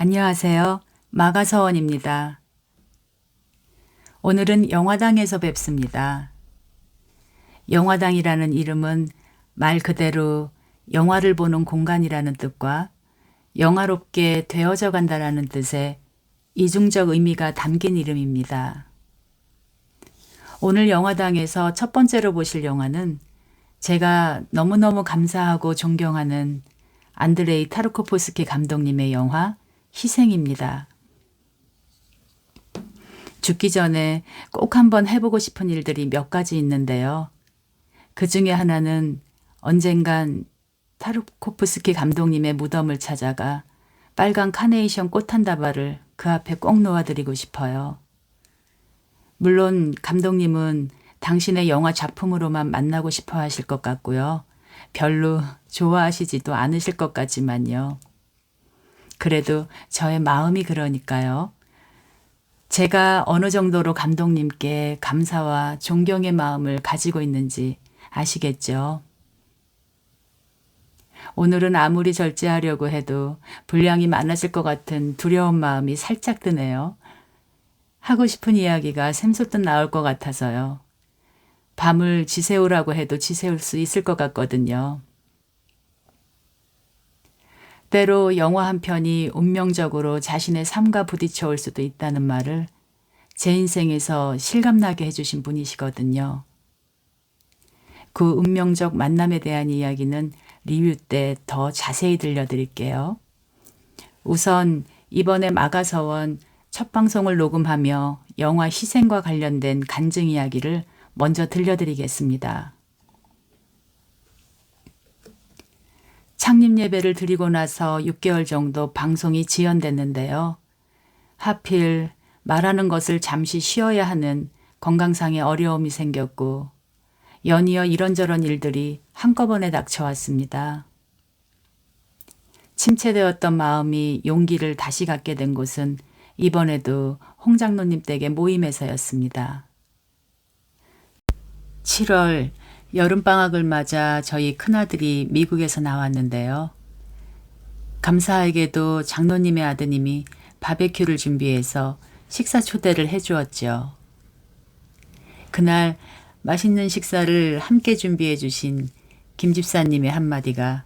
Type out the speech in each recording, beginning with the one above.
안녕하세요. 마가서원입니다. 오늘은 영화당에서 뵙습니다. 영화당이라는 이름은 말 그대로 영화를 보는 공간이라는 뜻과 영화롭게 되어져 간다라는 뜻의 이중적 의미가 담긴 이름입니다. 오늘 영화당에서 첫 번째로 보실 영화는 제가 너무너무 감사하고 존경하는 안드레이 타르코프스키 감독님의 영화 희생입니다. 죽기 전에 꼭 한번 해보고 싶은 일들이 몇 가지 있는데요. 그 중에 하나는 언젠간 타르코프스키 감독님의 무덤을 찾아가 빨간 카네이션 꽃 한 다발을 그 앞에 꼭 놓아드리고 싶어요. 물론 감독님은 당신의 영화 작품으로만 만나고 싶어 하실 것 같고요. 별로 좋아하시지도 않으실 것 같지만요. 그래도 저의 마음이 그러니까요. 제가 어느 정도로 감독님께 감사와 존경의 마음을 가지고 있는지 아시겠죠? 오늘은 아무리 절제하려고 해도 분량이 많아질 것 같은 두려운 마음이 살짝 드네요. 하고 싶은 이야기가 샘솟듯 나올 것 같아서요. 밤을 지새우라고 해도 지새울 수 있을 것 같거든요. 때로 영화 한 편이 운명적으로 자신의 삶과 부딪혀 올 수도 있다는 말을 제 인생에서 실감나게 해주신 분이시거든요. 그 운명적 만남에 대한 이야기는 리뷰 때 더 자세히 들려드릴게요. 우선 이번에 마가서원 첫 방송을 녹음하며 영화 희생과 관련된 간증 이야기를 먼저 들려드리겠습니다. 창립 예배를 드리고 나서 6개월 정도 방송이 지연됐는데요. 하필 말하는 것을 잠시 쉬어야 하는 건강상의 어려움이 생겼고 연이어 이런저런 일들이 한꺼번에 닥쳐왔습니다. 침체되었던 마음이 용기를 다시 갖게 된 곳은 이번에도 홍 장로님 댁의 모임에서였습니다. 7월 여름방학을 맞아 저희 큰아들이 미국에서 나왔는데요. 감사하게도 장로님의 아드님이 바베큐를 준비해서 식사 초대를 해주었죠. 그날 맛있는 식사를 함께 준비해 주신 김 집사님의 한마디가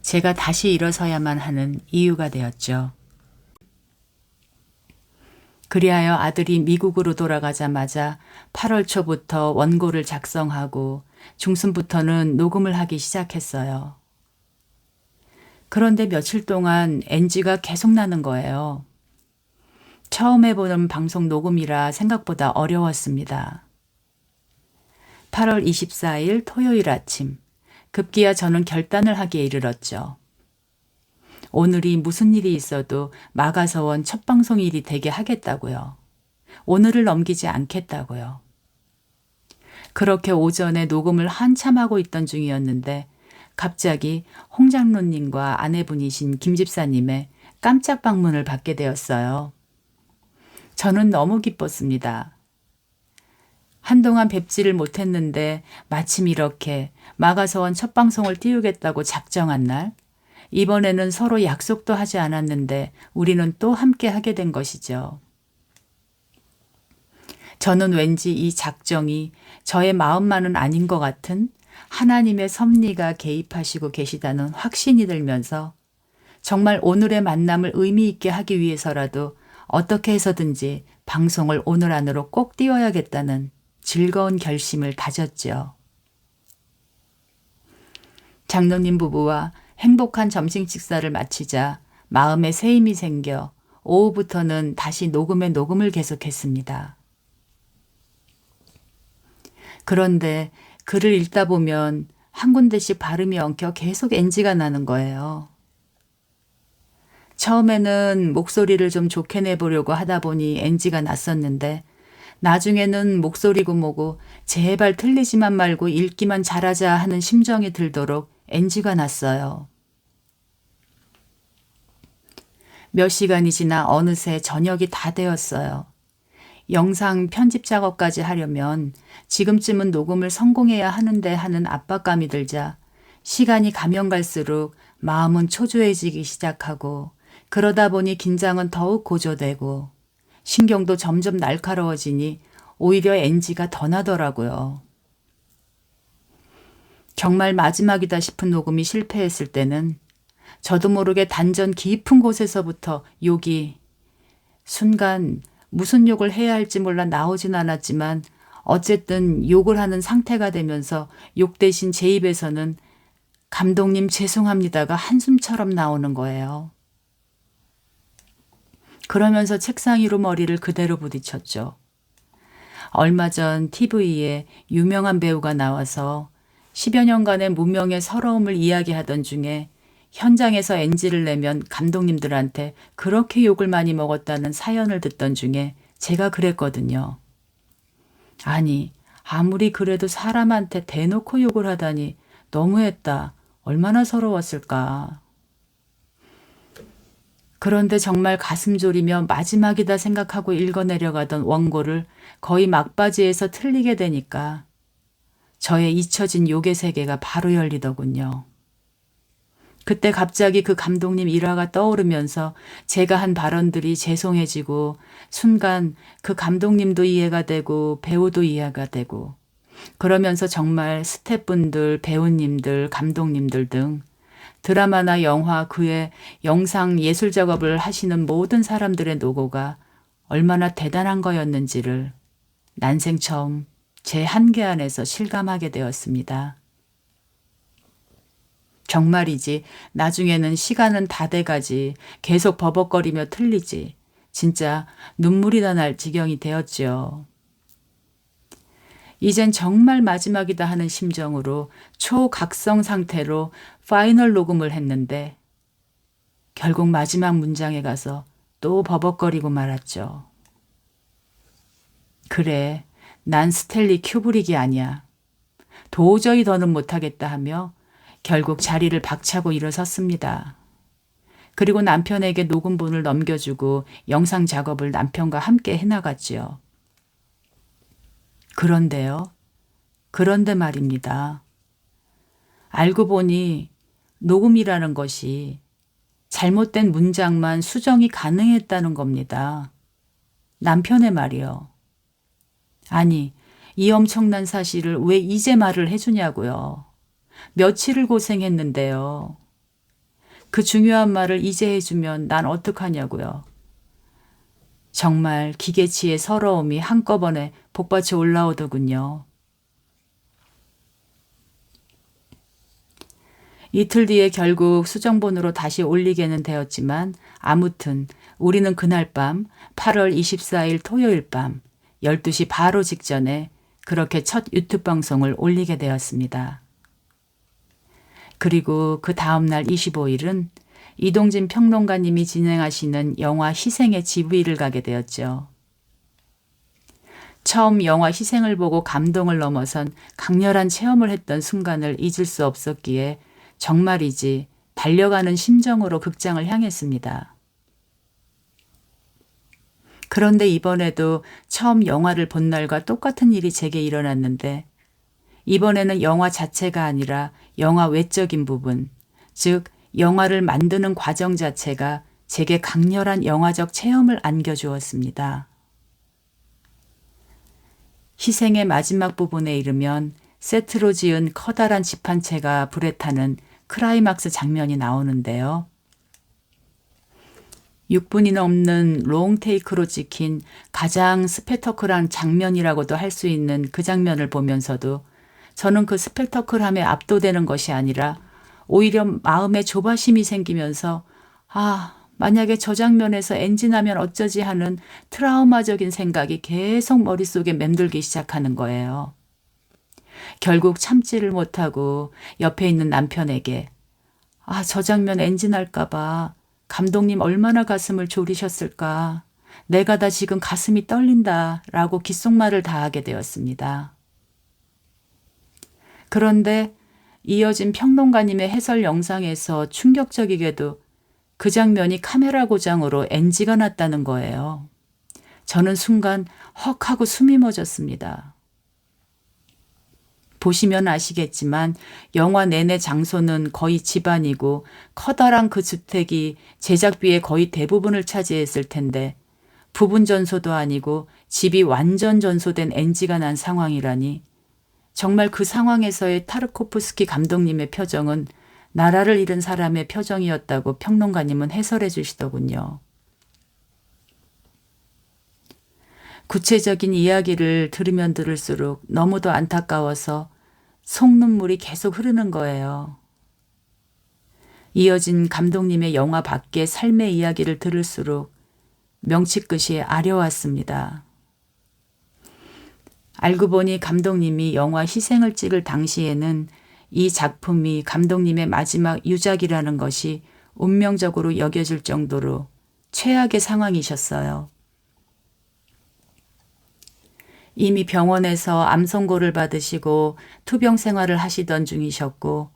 제가 다시 일어서야만 하는 이유가 되었죠. 그리하여 아들이 미국으로 돌아가자마자 8월 초부터 원고를 작성하고 중순부터는 녹음을 하기 시작했어요. 그런데 며칠 동안 NG가 계속 나는 거예요. 처음 해보는 방송 녹음이라 생각보다 어려웠습니다. 8월 24일 토요일 아침, 급기야 저는 결단을 하기에 이르렀죠. 오늘이 무슨 일이 있어도 마가서원 첫 방송일이 되게 하겠다고요. 오늘을 넘기지 않겠다고요. 그렇게 오전에 녹음을 한참 하고 있던 중이었는데 갑자기 홍 장로님과 아내분이신 김 집사님의 깜짝 방문을 받게 되었어요. 저는 너무 기뻤습니다. 한동안 뵙지를 못했는데 마침 이렇게 마가서원 첫 방송을 띄우겠다고 작정한 날, 이번에는 서로 약속도 하지 않았는데 우리는 또 함께 하게 된 것이죠. 저는 왠지 이 작정이 저의 마음만은 아닌 것 같은 하나님의 섭리가 개입하시고 계시다는 확신이 들면서 정말 오늘의 만남을 의미 있게 하기 위해서라도 어떻게 해서든지 방송을 오늘 안으로 꼭 띄워야겠다는 즐거운 결심을 다졌죠. 장로님 부부와 행복한 점심 식사를 마치자 마음에 새 힘이 생겨 오후부터는 다시 녹음을 계속했습니다. 그런데 글을 읽다 보면 한 군데씩 발음이 엉켜 계속 NG가 나는 거예요. 처음에는 목소리를 좀 좋게 내보려고 하다 보니 NG가 났었는데 나중에는 목소리고 뭐고 제발 틀리지만 말고 읽기만 잘하자 하는 심정이 들도록 NG가 났어요. 몇 시간이 지나 어느새 저녁이 다 되었어요. 영상 편집 작업까지 하려면 지금쯤은 녹음을 성공해야 하는데 하는 압박감이 들자 시간이 가면 갈수록 마음은 초조해지기 시작하고 그러다 보니 긴장은 더욱 고조되고 신경도 점점 날카로워지니 오히려 NG가 더 나더라고요. 정말 마지막이다 싶은 녹음이 실패했을 때는 저도 모르게 단전 깊은 곳에서부터 욕이 순간 무슨 욕을 해야 할지 몰라 나오진 않았지만 어쨌든 욕을 하는 상태가 되면서 욕 대신 제 입에서는 감독님 죄송합니다가 한숨처럼 나오는 거예요. 그러면서 책상 위로 머리를 그대로 부딪혔죠. 얼마 전 TV에 유명한 배우가 나와서 10여 년간의 무명의 서러움을 이야기하던 중에 현장에서 NG를 내면 감독님들한테 그렇게 욕을 많이 먹었다는 사연을 듣던 중에 제가 그랬거든요. 아니, 아무리 그래도 사람한테 대놓고 욕을 하다니 너무했다. 얼마나 서러웠을까. 그런데 정말 가슴 졸이며 마지막이다 생각하고 읽어내려가던 원고를 거의 막바지에서 틀리게 되니까 저의 잊혀진 욕의 세계가 바로 열리더군요. 그때 갑자기 그 감독님 일화가 떠오르면서 제가 한 발언들이 죄송해지고 순간 그 감독님도 이해가 되고 배우도 이해가 되고 그러면서 정말 스태프분들, 배우님들, 감독님들 등 드라마나 영화 그의 영상 예술 작업을 하시는 모든 사람들의 노고가 얼마나 대단한 거였는지를 난생 처음 제 한계 안에서 실감하게 되었습니다. 정말이지 나중에는 시간은 다 돼가지 계속 버벅거리며 틀리지 진짜 눈물이 다 날 지경이 되었지요. 이젠 정말 마지막이다 하는 심정으로 초각성 상태로 파이널 녹음을 했는데 결국 마지막 문장에 가서 또 버벅거리고 말았죠. 그래, 난 스탠리 큐브릭이 아니야. 도저히 더는 못하겠다 하며 결국 자리를 박차고 일어섰습니다. 그리고 남편에게 녹음본을 넘겨주고 영상 작업을 남편과 함께 해나갔지요. 그런데 말입니다. 알고 보니 녹음이라는 것이 잘못된 문장만 수정이 가능했다는 겁니다. 남편의 말이요. 아니, 이 엄청난 사실을 왜 이제 말을 해주냐고요. 며칠을 고생했는데요. 그 중요한 말을 이제 해주면 난 어떡하냐고요. 정말 기계치의 서러움이 한꺼번에 복받쳐 올라오더군요. 이틀 뒤에 결국 수정본으로 다시 올리게는 되었지만 아무튼 우리는 그날 밤 8월 24일 토요일 밤 12시 바로 직전에 그렇게 첫 유튜브 방송을 올리게 되었습니다. 그리고 그 다음날 25일은 이동진 평론가님이 진행하시는 영화 희생의 GV를 가게 되었죠. 처음 영화 희생을 보고 감동을 넘어선 강렬한 체험을 했던 순간을 잊을 수 없었기에 정말이지 달려가는 심정으로 극장을 향했습니다. 그런데 이번에도 처음 영화를 본 날과 똑같은 일이 제게 일어났는데 이번에는 영화 자체가 아니라 영화 외적인 부분, 즉 영화를 만드는 과정 자체가 제게 강렬한 영화적 체험을 안겨주었습니다. 희생의 마지막 부분에 이르면 세트로 지은 커다란 집 한 채가 불에 타는 클라이막스 장면이 나오는데요. 6분이 넘는 롱테이크로 찍힌 가장 스펙터클한 장면이라고도 할 수 있는 그 장면을 보면서도 저는 그 스펙터클함에 압도되는 것이 아니라 오히려 마음에 조바심이 생기면서 만약에 저 장면에서 NG 나면 어쩌지 하는 트라우마적인 생각이 계속 머릿속에 맴돌기 시작하는 거예요. 결국 참지를 못하고 옆에 있는 남편에게 저 장면 NG 날까 봐 감독님 얼마나 가슴을 졸이셨을까. 내가 다 지금 가슴이 떨린다 라고 귓속말을 다하게 되었습니다. 그런데 이어진 평론가님의 해설 영상에서 충격적이게도 그 장면이 카메라 고장으로 NG가 났다는 거예요. 저는 순간 헉 하고 숨이 멎었습니다. 보시면 아시겠지만 영화 내내 장소는 거의 집안이고 커다란 그 주택이 제작비의 거의 대부분을 차지했을 텐데 부분 전소도 아니고 집이 완전 전소된 NG가 난 상황이라니 정말 그 상황에서의 타르코프스키 감독님의 표정은 나라를 잃은 사람의 표정이었다고 평론가님은 해설해 주시더군요. 구체적인 이야기를 들으면 들을수록 너무도 안타까워서 속눈물이 계속 흐르는 거예요. 이어진 감독님의 영화 밖의 삶의 이야기를 들을수록 명치끝이 아려왔습니다. 알고 보니 감독님이 영화 희생을 찍을 당시에는 이 작품이 감독님의 마지막 유작이라는 것이 운명적으로 여겨질 정도로 최악의 상황이셨어요. 이미 병원에서 암 선고를 받으시고 투병 생활을 하시던 중이셨고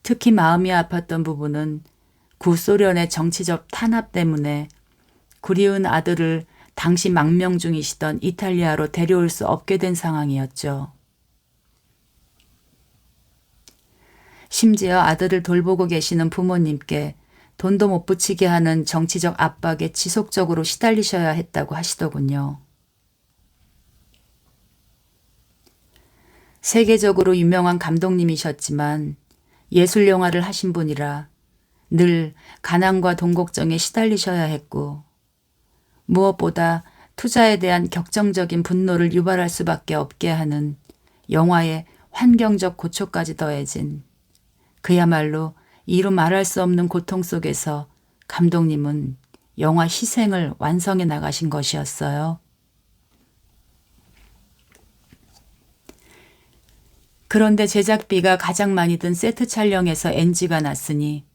특히 마음이 아팠던 부분은 구소련의 정치적 탄압 때문에 그리운 아들을 당시 망명 중이시던 이탈리아로 데려올 수 없게 된 상황이었죠. 심지어 아들을 돌보고 계시는 부모님께 돈도 못 붙이게 하는 정치적 압박에 지속적으로 시달리셔야 했다고 하시더군요. 세계적으로 유명한 감독님이셨지만 예술 영화를 하신 분이라 늘 가난과 돈 걱정에 시달리셔야 했고 무엇보다 투자에 대한 격정적인 분노를 유발할 수밖에 없게 하는 영화의 환경적 고초까지 더해진 그야말로 이루 말할 수 없는 고통 속에서 감독님은 영화 희생을 완성해 나가신 것이었어요. 그런데 제작비가 가장 많이 든 세트 촬영에서 NG가 났으니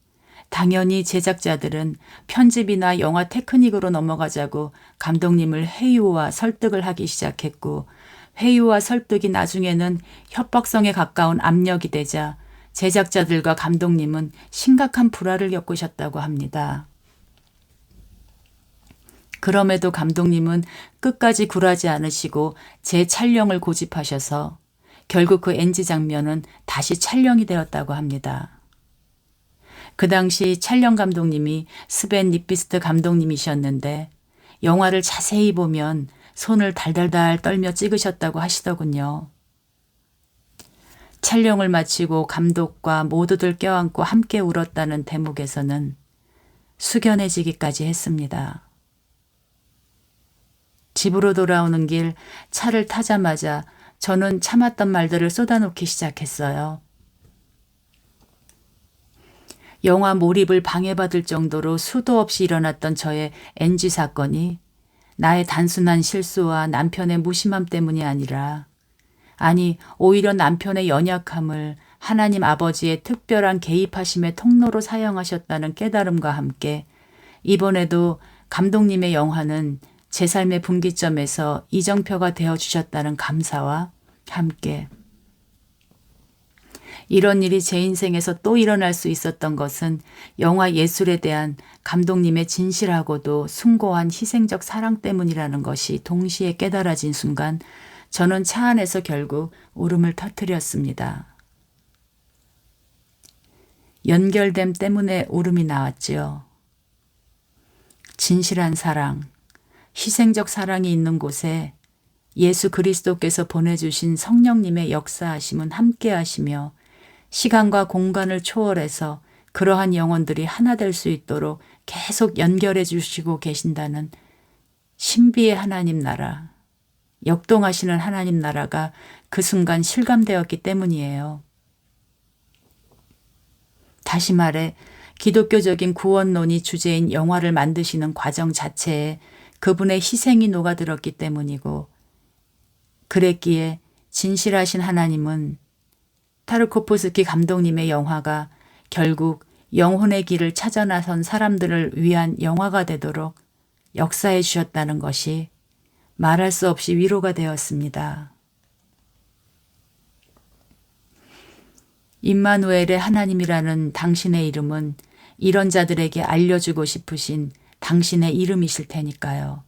당연히 제작자들은 편집이나 영화 테크닉으로 넘어가자고 감독님을 회유와 설득을 하기 시작했고 회유와 설득이 나중에는 협박성에 가까운 압력이 되자 제작자들과 감독님은 심각한 불화를 겪으셨다고 합니다. 그럼에도 감독님은 끝까지 굴하지 않으시고 재촬영을 고집하셔서 결국 그 NG 장면은 다시 촬영이 되었다고 합니다. 그 당시 촬영 감독님이 스벤 니피스트 감독님이셨는데 영화를 자세히 보면 손을 달달달 떨며 찍으셨다고 하시더군요. 촬영을 마치고 감독과 모두들 껴안고 함께 울었다는 대목에서는 숙연해지기까지 했습니다. 집으로 돌아오는 길 차를 타자마자 저는 참았던 말들을 쏟아놓기 시작했어요. 영화 몰입을 방해받을 정도로 수도 없이 일어났던 저의 NG 사건이 나의 단순한 실수와 남편의 무심함 때문이 아니라 오히려 남편의 연약함을 하나님 아버지의 특별한 개입하심의 통로로 사용하셨다는 깨달음과 함께 이번에도 감독님의 영화는 제 삶의 분기점에서 이정표가 되어주셨다는 감사와 함께 이런 일이 제 인생에서 또 일어날 수 있었던 것은 영화 예술에 대한 감독님의 진실하고도 숭고한 희생적 사랑 때문이라는 것이 동시에 깨달아진 순간 저는 차 안에서 결국 울음을 터뜨렸습니다. 연결됨 때문에 울음이 나왔지요. 진실한 사랑, 희생적 사랑이 있는 곳에 예수 그리스도께서 보내주신 성령님의 역사하심은 함께하시며 시간과 공간을 초월해서 그러한 영혼들이 하나 될 수 있도록 계속 연결해 주시고 계신다는 신비의 하나님 나라, 역동하시는 하나님 나라가 그 순간 실감되었기 때문이에요. 다시 말해 기독교적인 구원론이 주제인 영화를 만드시는 과정 자체에 그분의 희생이 녹아들었기 때문이고 그랬기에 진실하신 하나님은 타르코프스키 감독님의 영화가 결국 영혼의 길을 찾아 나선 사람들을 위한 영화가 되도록 역사해 주셨다는 것이 말할 수 없이 위로가 되었습니다. 임마누엘의 하나님이라는 당신의 이름은 이런 자들에게 알려주고 싶으신 당신의 이름이실 테니까요.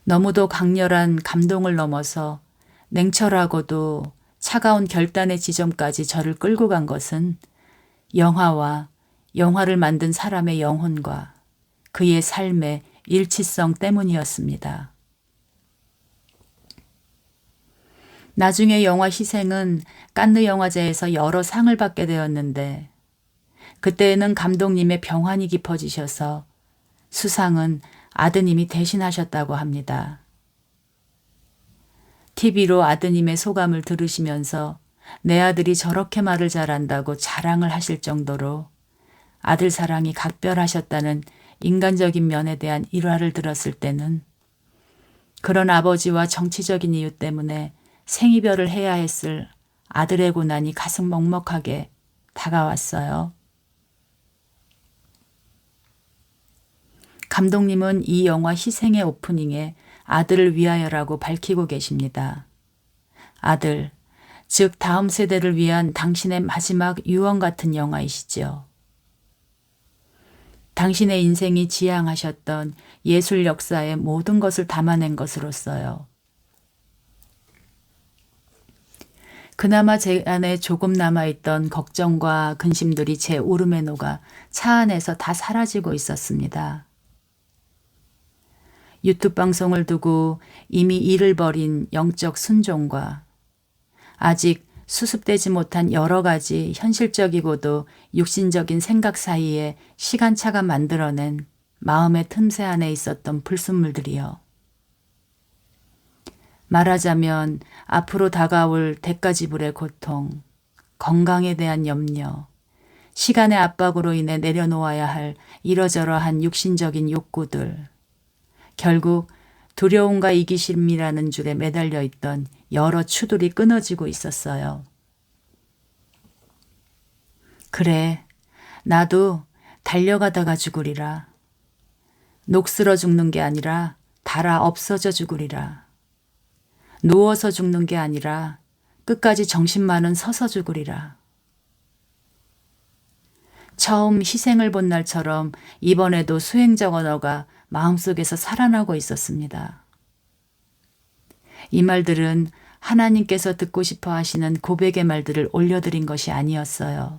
너무도 강렬한 감동을 넘어서 냉철하고도 차가운 결단의 지점까지 저를 끌고 간 것은 영화와 영화를 만든 사람의 영혼과 그의 삶의 일치성 때문이었습니다. 나중에 영화 희생은 칸느 영화제에서 여러 상을 받게 되었는데 그때에는 감독님의 병환이 깊어지셔서 수상은 아드님이 대신하셨다고 합니다. TV로 아드님의 소감을 들으시면서 내 아들이 저렇게 말을 잘한다고 자랑을 하실 정도로 아들 사랑이 각별하셨다는 인간적인 면에 대한 일화를 들었을 때는 그런 아버지와 정치적인 이유 때문에 생이별을 해야 했을 아들의 고난이 가슴 먹먹하게 다가왔어요. 감독님은 이 영화 희생의 오프닝에 아들을 위하여라고 밝히고 계십니다. 아들, 즉 다음 세대를 위한 당신의 마지막 유언 같은 영화이시죠. 당신의 인생이 지향하셨던 예술 역사의 모든 것을 담아낸 것으로서요. 그나마 제 안에 조금 남아있던 걱정과 근심들이 제 울음에 녹아 차 안에서 다 사라지고 있었습니다. 유튜브 방송을 두고 이미 일을 벌인 영적 순종과 아직 수습되지 못한 여러 가지 현실적이고도 육신적인 생각 사이에 시간차가 만들어낸 마음의 틈새 안에 있었던 불순물들이요. 말하자면 앞으로 다가올 대가지불의 고통, 건강에 대한 염려, 시간의 압박으로 인해 내려놓아야 할 이러저러한 육신적인 욕구들, 결국 두려움과 이기심이라는 줄에 매달려 있던 여러 추들이 끊어지고 있었어요. 그래, 나도 달려가다가 죽으리라. 녹슬어 죽는 게 아니라 닳아 없어져 죽으리라. 누워서 죽는 게 아니라 끝까지 정신만은 서서 죽으리라. 처음 희생을 본 날처럼 이번에도 수행적 언어가 마음속에서 살아나고 있었습니다. 이 말들은 하나님께서 듣고 싶어 하시는 고백의 말들을 올려드린 것이 아니었어요.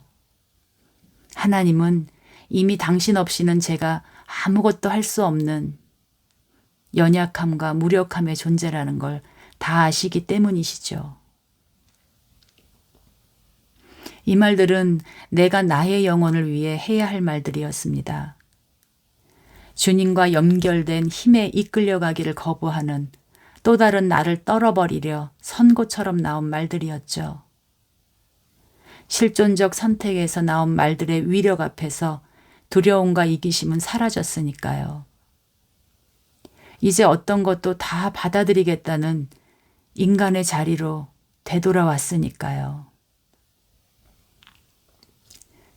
하나님은 이미 당신 없이는 제가 아무것도 할 수 없는 연약함과 무력함의 존재라는 걸 다 아시기 때문이시죠. 이 말들은 내가 나의 영혼을 위해 해야 할 말들이었습니다. 주님과 연결된 힘에 이끌려가기를 거부하는 또 다른 나를 떨어버리려 선고처럼 나온 말들이었죠. 실존적 선택에서 나온 말들의 위력 앞에서 두려움과 이기심은 사라졌으니까요. 이제 어떤 것도 다 받아들이겠다는 인간의 자리로 되돌아왔으니까요.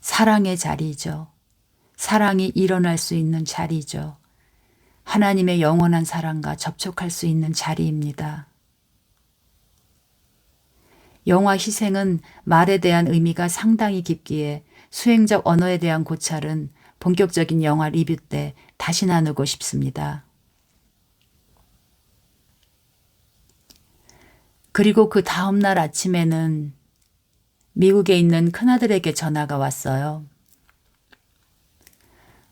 사랑의 자리죠. 사랑이 일어날 수 있는 자리죠. 하나님의 영원한 사랑과 접촉할 수 있는 자리입니다. 영화 희생은 말에 대한 의미가 상당히 깊기에 수행적 언어에 대한 고찰은 본격적인 영화 리뷰 때 다시 나누고 싶습니다. 그리고 그 다음 날 아침에는 미국에 있는 큰아들에게 전화가 왔어요.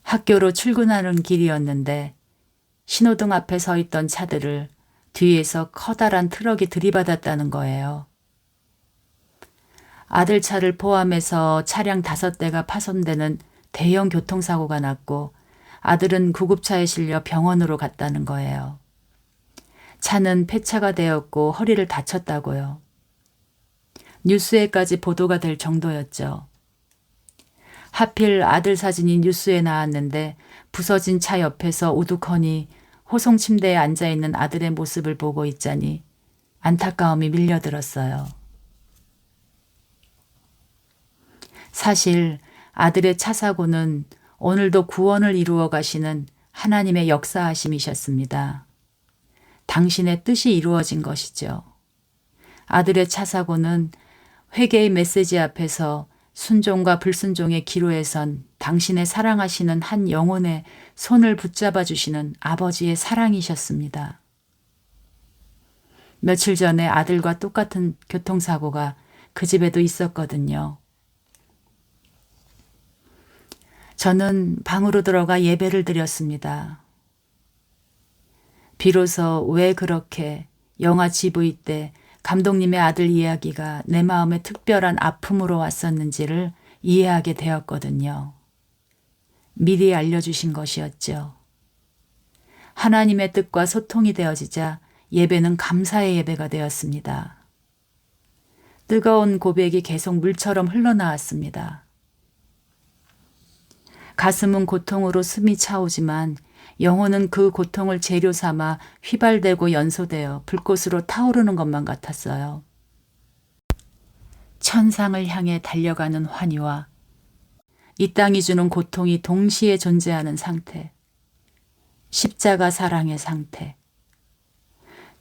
학교로 출근하는 길이었는데 신호등 앞에 서 있던 차들을 뒤에서 커다란 트럭이 들이받았다는 거예요. 아들 차를 포함해서 차량 5대가 파손되는 대형 교통사고가 났고 아들은 구급차에 실려 병원으로 갔다는 거예요. 차는 폐차가 되었고 허리를 다쳤다고요. 뉴스에까지 보도가 될 정도였죠. 하필 아들 사진이 뉴스에 나왔는데 부서진 차 옆에서 우두커니 호송 침대에 앉아있는 아들의 모습을 보고 있자니 안타까움이 밀려들었어요. 사실 아들의 차 사고는 오늘도 구원을 이루어 가시는 하나님의 역사하심이셨습니다. 당신의 뜻이 이루어진 것이죠. 아들의 차 사고는 회개의 메시지 앞에서 순종과 불순종의 기로에 선 당신의 사랑하시는 한 영혼의 손을 붙잡아 주시는 아버지의 사랑이셨습니다. 며칠 전에 아들과 똑같은 교통사고가 그 집에도 있었거든요. 저는 방으로 들어가 예배를 드렸습니다. 비로소 왜 그렇게 영화 GV 때 감독님의 아들 이야기가 내 마음에 특별한 아픔으로 왔었는지를 이해하게 되었거든요. 미리 알려주신 것이었죠. 하나님의 뜻과 소통이 되어지자 예배는 감사의 예배가 되었습니다. 뜨거운 고백이 계속 물처럼 흘러나왔습니다. 가슴은 고통으로 숨이 차오지만 영혼은 그 고통을 재료 삼아 휘발되고 연소되어 불꽃으로 타오르는 것만 같았어요. 천상을 향해 달려가는 환희와 이 땅이 주는 고통이 동시에 존재하는 상태. 십자가 사랑의 상태.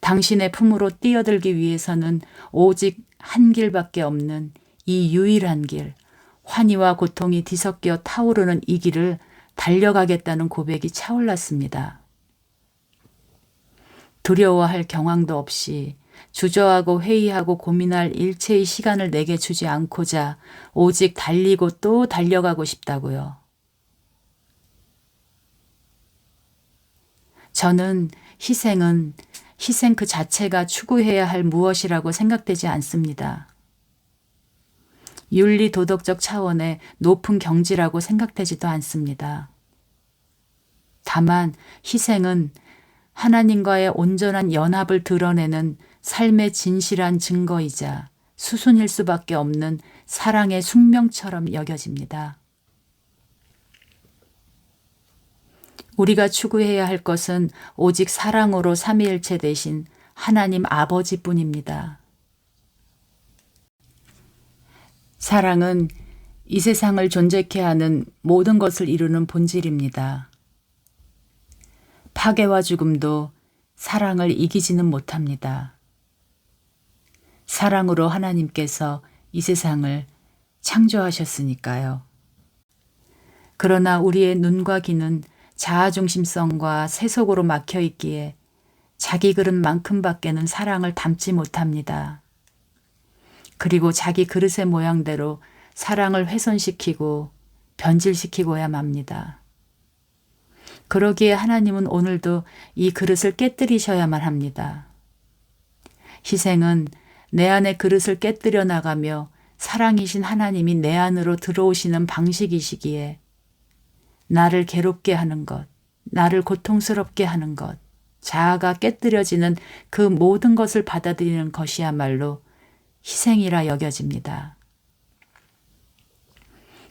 당신의 품으로 뛰어들기 위해서는 오직 한 길밖에 없는 이 유일한 길, 환희와 고통이 뒤섞여 타오르는 이 길을 달려가겠다는 고백이 차올랐습니다. 두려워할 경황도 없이 주저하고 회의하고 고민할 일체의 시간을 내게 주지 않고자 오직 달리고 또 달려가고 싶다고요. 저는 희생 그 자체가 추구해야 할 무엇이라고 생각되지 않습니다. 윤리 도덕적 차원의 높은 경지라고 생각되지도 않습니다. 다만 희생은 하나님과의 온전한 연합을 드러내는 삶의 진실한 증거이자 수순일 수밖에 없는 사랑의 숙명처럼 여겨집니다. 우리가 추구해야 할 것은 오직 사랑으로 삼위일체 되신 하나님 아버지뿐입니다. 사랑은 이 세상을 존재케 하는 모든 것을 이루는 본질입니다. 파괴와 죽음도 사랑을 이기지는 못합니다. 사랑으로 하나님께서 이 세상을 창조하셨으니까요. 그러나 우리의 눈과 귀는 자아중심성과 세속으로 막혀 있기에 자기 그릇만큼밖에는 사랑을 담지 못합니다. 그리고 자기 그릇의 모양대로 사랑을 훼손시키고 변질시키고야 맙니다. 그러기에 하나님은 오늘도 이 그릇을 깨뜨리셔야만 합니다. 희생은 내 안의 그릇을 깨뜨려 나가며 사랑이신 하나님이 내 안으로 들어오시는 방식이시기에 나를 괴롭게 하는 것, 나를 고통스럽게 하는 것, 자아가 깨뜨려지는 그 모든 것을 받아들이는 것이야말로 희생이라 여겨집니다.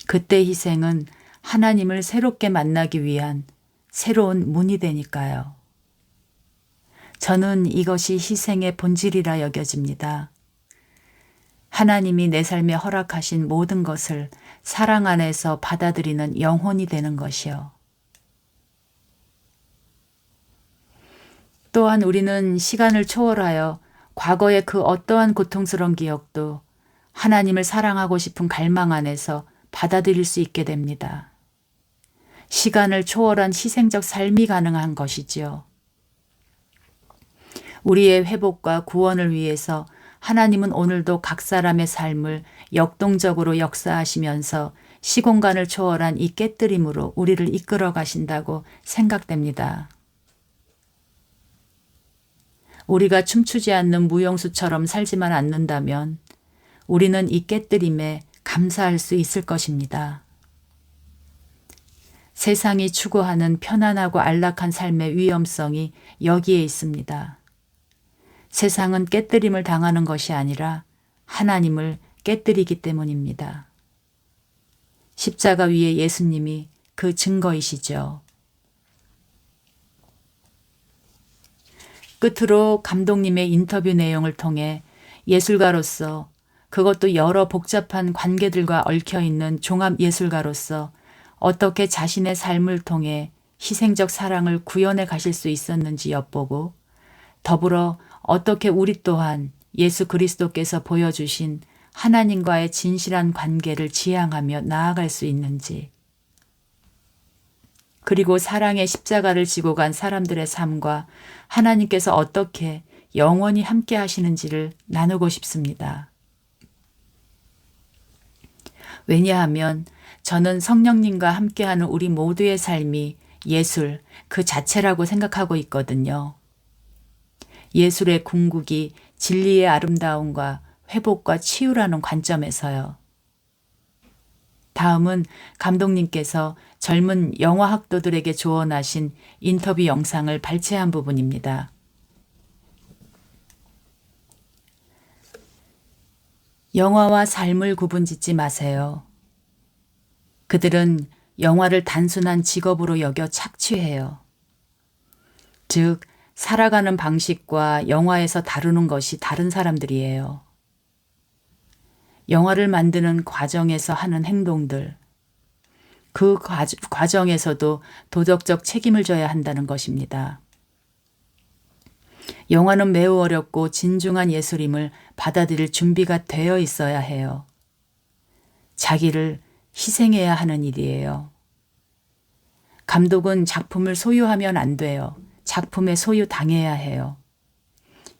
그때 희생은 하나님을 새롭게 만나기 위한 새로운 문이 되니까요. 저는 이것이 희생의 본질이라 여겨집니다. 하나님이 내 삶에 허락하신 모든 것을 사랑 안에서 받아들이는 영혼이 되는 것이요. 또한 우리는 시간을 초월하여 과거의 그 어떠한 고통스러운 기억도 하나님을 사랑하고 싶은 갈망 안에서 받아들일 수 있게 됩니다. 시간을 초월한 희생적 삶이 가능한 것이지요. 우리의 회복과 구원을 위해서 하나님은 오늘도 각 사람의 삶을 역동적으로 역사하시면서 시공간을 초월한 이 깨뜨림으로 우리를 이끌어 가신다고 생각됩니다. 우리가 춤추지 않는 무용수처럼 살지만 않는다면 우리는 이 깨뜨림에 감사할 수 있을 것입니다. 세상이 추구하는 편안하고 안락한 삶의 위험성이 여기에 있습니다. 세상은 깨뜨림을 당하는 것이 아니라 하나님을 깨뜨리기 때문입니다. 십자가 위에 예수님이 그 증거이시죠. 끝으로 감독님의 인터뷰 내용을 통해 예술가로서, 그것도 여러 복잡한 관계들과 얽혀있는 종합예술가로서 어떻게 자신의 삶을 통해 희생적 사랑을 구현해 가실 수 있었는지 엿보고, 더불어 어떻게 우리 또한 예수 그리스도께서 보여주신 하나님과의 진실한 관계를 지향하며 나아갈 수 있는지, 그리고 사랑의 십자가를 지고 간 사람들의 삶과 하나님께서 어떻게 영원히 함께 하시는지를 나누고 싶습니다. 왜냐하면 저는 성령님과 함께하는 우리 모두의 삶이 예술 그 자체라고 생각하고 있거든요. 예술의 궁극이 진리의 아름다움과 회복과 치유라는 관점에서요. 다음은 감독님께서 젊은 영화학도들에게 조언하신 인터뷰 영상을 발췌한 부분입니다. 영화와 삶을 구분짓지 마세요. 그들은 영화를 단순한 직업으로 여겨 착취해요. 즉, 살아가는 방식과 영화에서 다루는 것이 다른 사람들이에요. 영화를 만드는 과정에서 하는 행동들, 그 과정에서도 도덕적 책임을 져야 한다는 것입니다. 영화는 매우 어렵고 진중한 예술임을 받아들일 준비가 되어 있어야 해요. 자기를 희생해야 하는 일이에요. 감독은 작품을 소유하면 안 돼요. 작품에 소유당해야 해요.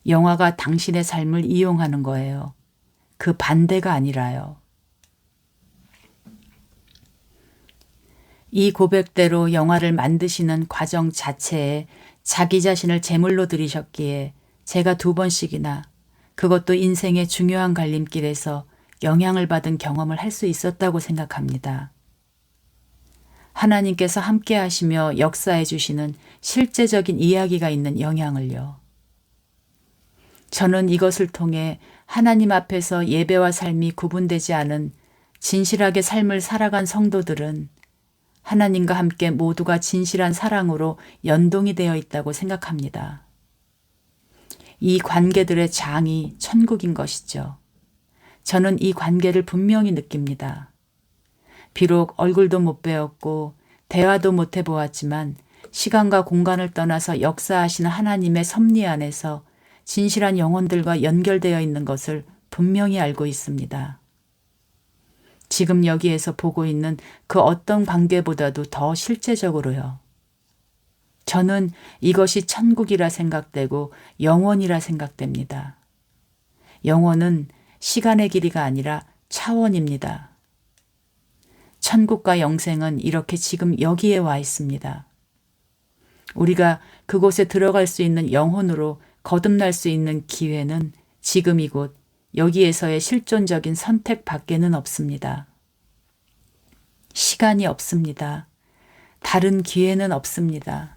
영화가 당신의 삶을 이용하는 거예요. 그 반대가 아니라요. 이 고백대로 영화를 만드시는 과정 자체에 자기 자신을 제물로 드리셨기에 제가 2번씩이나 그것도 인생의 중요한 갈림길에서 영향을 받은 경험을 할 수 있었다고 생각합니다. 하나님께서 함께 하시며 역사해 주시는 실제적인 이야기가 있는 영향을요. 저는 이것을 통해 하나님 앞에서 예배와 삶이 구분되지 않은 진실하게 삶을 살아간 성도들은 하나님과 함께 모두가 진실한 사랑으로 연동이 되어 있다고 생각합니다. 이 관계들의 장이 천국인 것이죠. 저는 이 관계를 분명히 느낍니다. 비록 얼굴도 못 배웠고 대화도 못 해보았지만 시간과 공간을 떠나서 역사하시는 하나님의 섭리 안에서 진실한 영혼들과 연결되어 있는 것을 분명히 알고 있습니다. 지금 여기에서 보고 있는 그 어떤 관계보다도 더 실제적으로요. 저는 이것이 천국이라 생각되고 영원이라 생각됩니다. 영원은 시간의 길이가 아니라 차원입니다. 천국과 영생은 이렇게 지금 여기에 와 있습니다. 우리가 그곳에 들어갈 수 있는 영혼으로 거듭날 수 있는 기회는 지금 이곳 여기에서의 실존적인 선택 밖에는 없습니다. 시간이 없습니다. 다른 기회는 없습니다.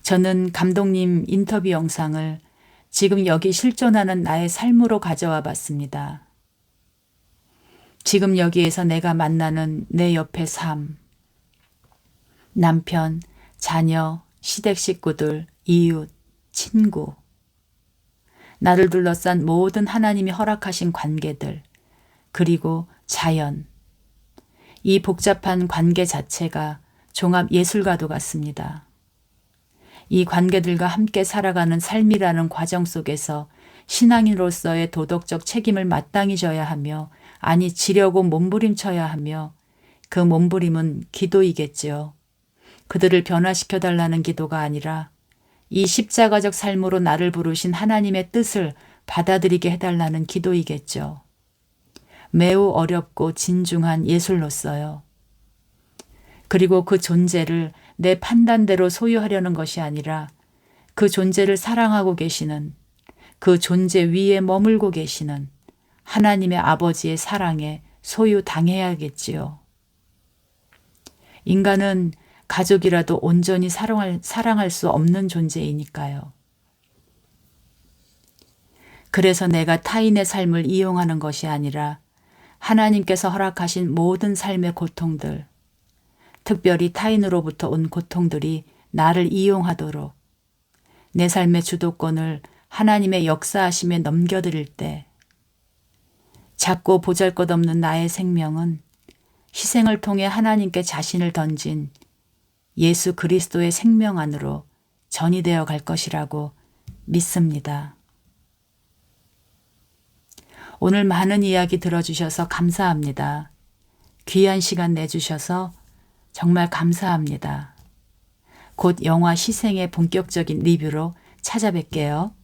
저는 감독님 인터뷰 영상을 지금 여기 실존하는 나의 삶으로 가져와 봤습니다. 지금 여기에서 내가 만나는 내 옆의 삶, 남편, 자녀, 시댁 식구들, 이웃, 친구, 나를 둘러싼 모든 하나님이 허락하신 관계들, 그리고 자연, 이 복잡한 관계 자체가 종합 예술가도 같습니다. 이 관계들과 함께 살아가는 삶이라는 과정 속에서 신앙인으로서의 도덕적 책임을 마땅히 져야 하며, 아니 지려고 몸부림쳐야 하며, 그 몸부림은 기도이겠지요. 그들을 변화시켜달라는 기도가 아니라 이 십자가적 삶으로 나를 부르신 하나님의 뜻을 받아들이게 해달라는 기도이겠죠. 매우 어렵고 진중한 예술로서요. 그리고 그 존재를 내 판단대로 소유하려는 것이 아니라 그 존재를 사랑하고 계시는, 그 존재 위에 머물고 계시는 하나님의 아버지의 사랑에 소유당해야겠지요. 인간은 가족이라도 온전히 사랑할 수 없는 존재이니까요. 그래서 내가 타인의 삶을 이용하는 것이 아니라 하나님께서 허락하신 모든 삶의 고통들, 특별히 타인으로부터 온 고통들이 나를 이용하도록 내 삶의 주도권을 하나님의 역사하심에 넘겨드릴 때, 작고 보잘것없는 나의 생명은 희생을 통해 하나님께 자신을 던진 예수 그리스도의 생명 안으로 전이되어 갈 것이라고 믿습니다. 오늘 많은 이야기 들어주셔서 감사합니다. 귀한 시간 내주셔서 정말 감사합니다. 곧 영화 희생의 본격적인 리뷰로 찾아뵐게요.